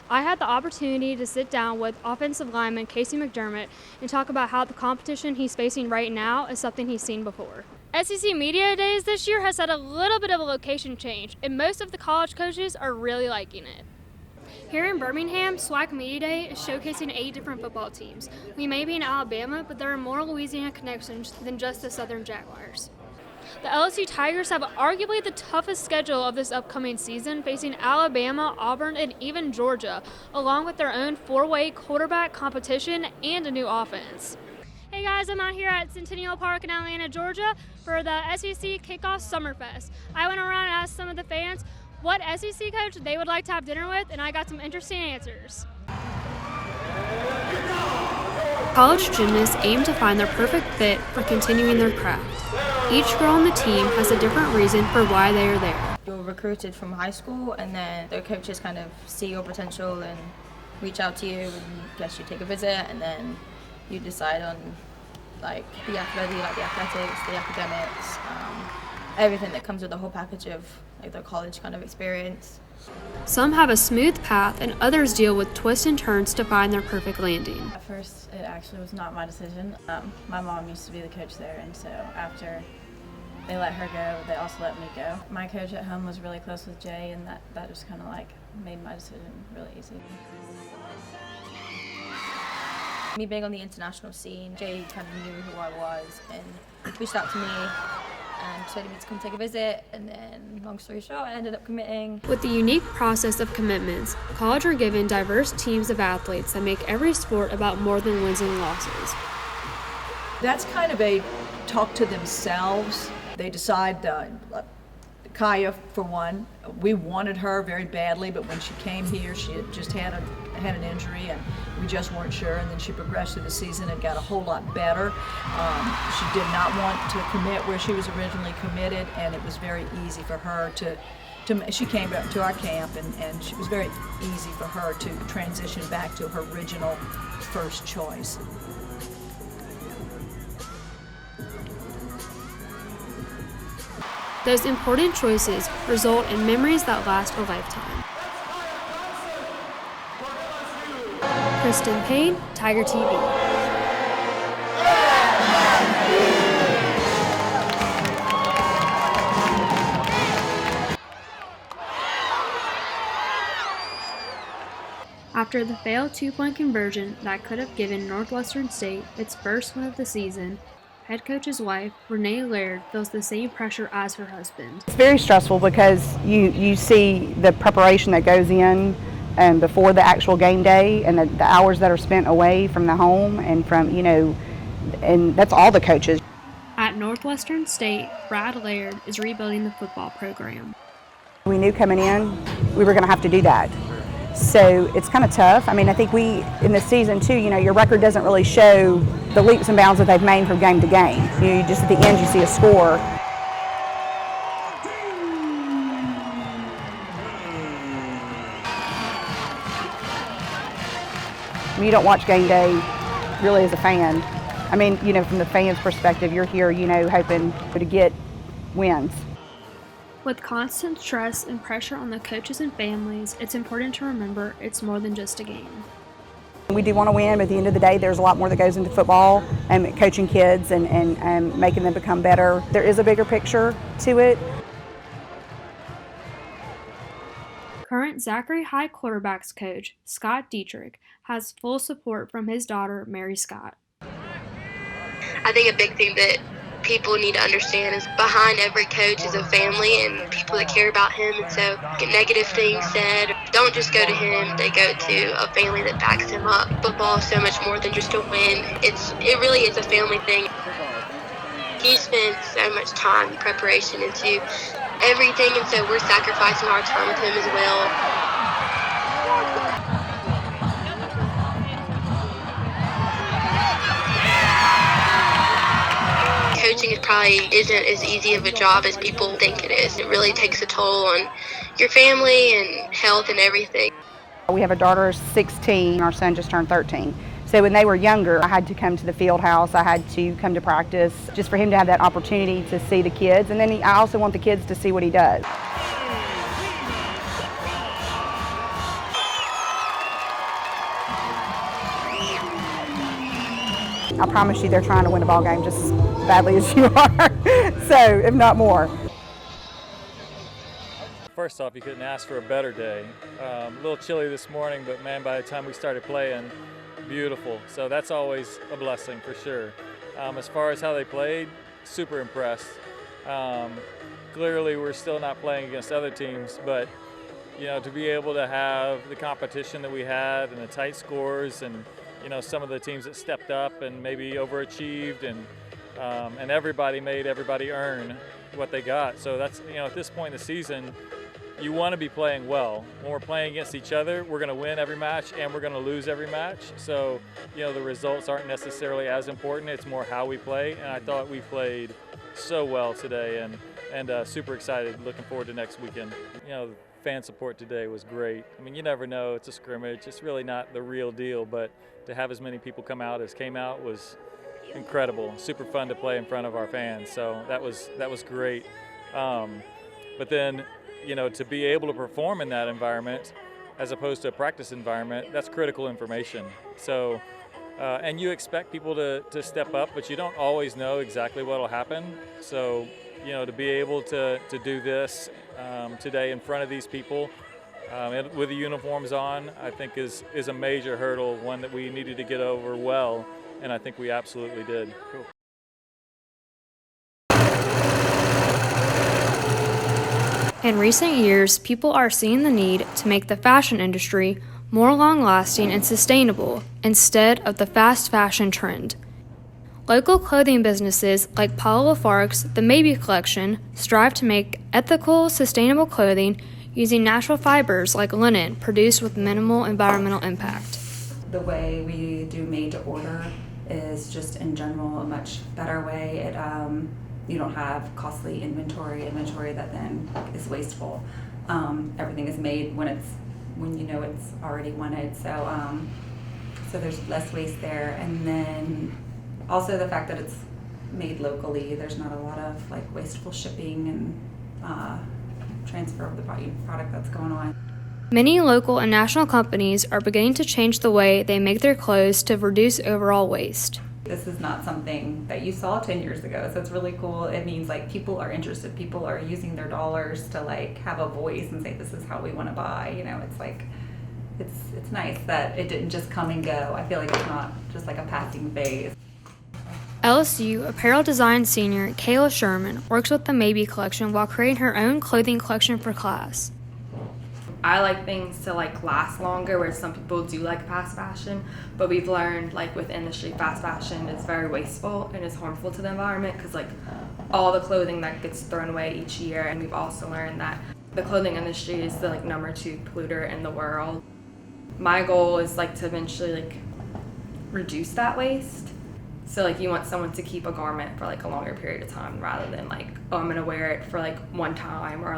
I had the opportunity to sit down with offensive lineman Casey McDermott and talk about how the competition he's facing right now is something he's seen before. SEC Media Days this year has had a little bit of a location change, and most of the college coaches are really liking it. Here in Birmingham, SWAC Media Day is showcasing 8 different football teams. We may be in Alabama, but there are more Louisiana connections than just the Southern Jaguars. The LSU Tigers have arguably the toughest schedule of this upcoming season, facing Alabama, Auburn, and even Georgia, along with their own 4-way quarterback competition and a new offense. Hey guys, I'm out here at Centennial Park in Atlanta, Georgia for the SEC Kickoff Summerfest. I went around and asked some of the fans what SEC coach they would like to have dinner with, and I got some interesting answers. College gymnasts aim to find their perfect fit for continuing their craft. Each girl on the team has a different reason for why they are there. You're recruited from high school, and then the coaches kind of see your potential and reach out to you, and guess you take a visit, and then you decide on like the athletics, the academics, everything that comes with the whole package of like the college kind of experience. Some have a smooth path and others deal with twists and turns to find their perfect landing. At first, it actually was not my decision. My mom used to be the coach there, and so after they let her go, they also let me go. My coach at home was really close with Jay, and that just kind of like made my decision really easy. Me being on the international scene, Jay kind of knew who I was and reached out to me and persuaded me to come take a visit, and then long story short, I ended up committing. With the unique process of commitments, college are given diverse teams of athletes that make every sport about more than wins and losses. That's kind of a talk to themselves. They decide, Kaya for one, we wanted her very badly, but when she came here, she had just had an injury, and we just weren't sure, and then she progressed through the season and got a whole lot better. She did not want to commit where she was originally committed, and it was very easy for her to she came back to our camp, and it was very easy for her to transition back to her original first choice. Those important choices result in memories that last a lifetime. Kristen Payne, Tiger TV. After the failed 2-point conversion that could have given Northwestern State its first win of the season, head coach's wife, Renee Laird, feels the same pressure as her husband. It's very stressful because you see the preparation that goes in before the actual game day, and the hours that are spent away from the home and from, and that's all the coaches. At Northwestern State, Brad Laird is rebuilding the football program. We knew coming in we were going to have to do that. So it's kind of tough. I mean, I think in this season too, your record doesn't really show the leaps and bounds that they've made from game to game. You just at the end you see a score. You don't watch game day really as a fan. I mean, from the fans' perspective, you're here, hoping to get wins. With constant stress and pressure on the coaches and families, it's important to remember it's more than just a game. We do want to win, but at the end of the day, there's a lot more that goes into football and coaching kids and making them become better. There is a bigger picture to it. Current Zachary High quarterbacks coach, Scott Dietrich, has full support from his daughter, Mary Scott. I think a big thing that people need to understand is behind every coach is a family and people that care about him, and so get negative things said, don't just go to him, they go to a family that backs him up. Football is so much more than just a win. It really is a family thing. He spends so much time and preparation into everything, and so we're sacrificing our time with him as well. Coaching probably isn't as easy of a job as people think it is. It really takes a toll on your family and health and everything. We have a daughter 16, our son just turned 13. So when they were younger, I had to come to the field house, I had to come to practice, just for him to have that opportunity to see the kids. And then I also want the kids to see what he does. I promise you they're trying to win a ball game just as badly as you are, so if not more. First off, you couldn't ask for a better day. A little chilly this morning, but man, by the time we started playing, beautiful. So that's always a blessing for sure. As far as how they played, super impressed. Clearly, we're still not playing against other teams, but to be able to have the competition that we had and the tight scores, and some of the teams that stepped up and maybe overachieved, and everybody made everybody earn what they got. So that's at this point in the season, you want to be playing well. When we're playing against each other, we're going to win every match and we're going to lose every match. So, the results aren't necessarily as important. It's more how we play. And I thought we played so well today, and super excited, looking forward to next weekend. The fan support today was great. I mean, you never know. It's a scrimmage. It's really not the real deal, but to have as many people come out as came out was incredible. Super fun to play in front of our fans. So that was great. But then, to be able to perform in that environment as opposed to a practice environment, that's critical information. So, and you expect people to step up, but you don't always know exactly what will happen. So, to be able to do this today in front of these people with the uniforms on, I think is a major hurdle, one that we needed to get over well, and I think we absolutely did. Cool. In recent years, people are seeing the need to make the fashion industry more long-lasting and sustainable instead of the fast fashion trend. Local clothing businesses like Paula Lafargue's The Maybe Collection strive to make ethical, sustainable clothing using natural fibers like linen produced with minimal environmental impact. The way we do made to order is just in general a much better way. You don't have costly inventory that then is wasteful. Everything is made when it's already wanted. So there's less waste there, and then also the fact that it's made locally. There's not a lot of wasteful shipping and transfer of the product that's going on. Many local and national companies are beginning to change the way they make their clothes to reduce overall waste. This is not something that you saw 10 years ago, so it's really cool. It means people are interested, people are using their dollars to have a voice and say this is how we want to buy. It's nice that it didn't just come and go. I feel like it's not just a passing phase. LSU apparel design senior Kayla Sherman works with the Maybe Collection while creating her own clothing collection for class. I like things to last longer, where some people do like fast fashion, but we've learned with industry, fast fashion is very wasteful and is harmful to the environment because all the clothing that gets thrown away each year. And we've also learned that the clothing industry is the number 2 polluter in the world. My goal is to eventually reduce that waste. So you want someone to keep a garment for a longer period of time rather than I'm gonna wear it for one time or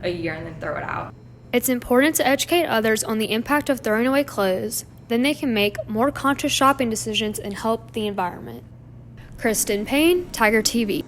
a year and then throw it out. It's important to educate others on the impact of throwing away clothes, then they can make more conscious shopping decisions and help the environment. Kristen Payne, Tiger TV.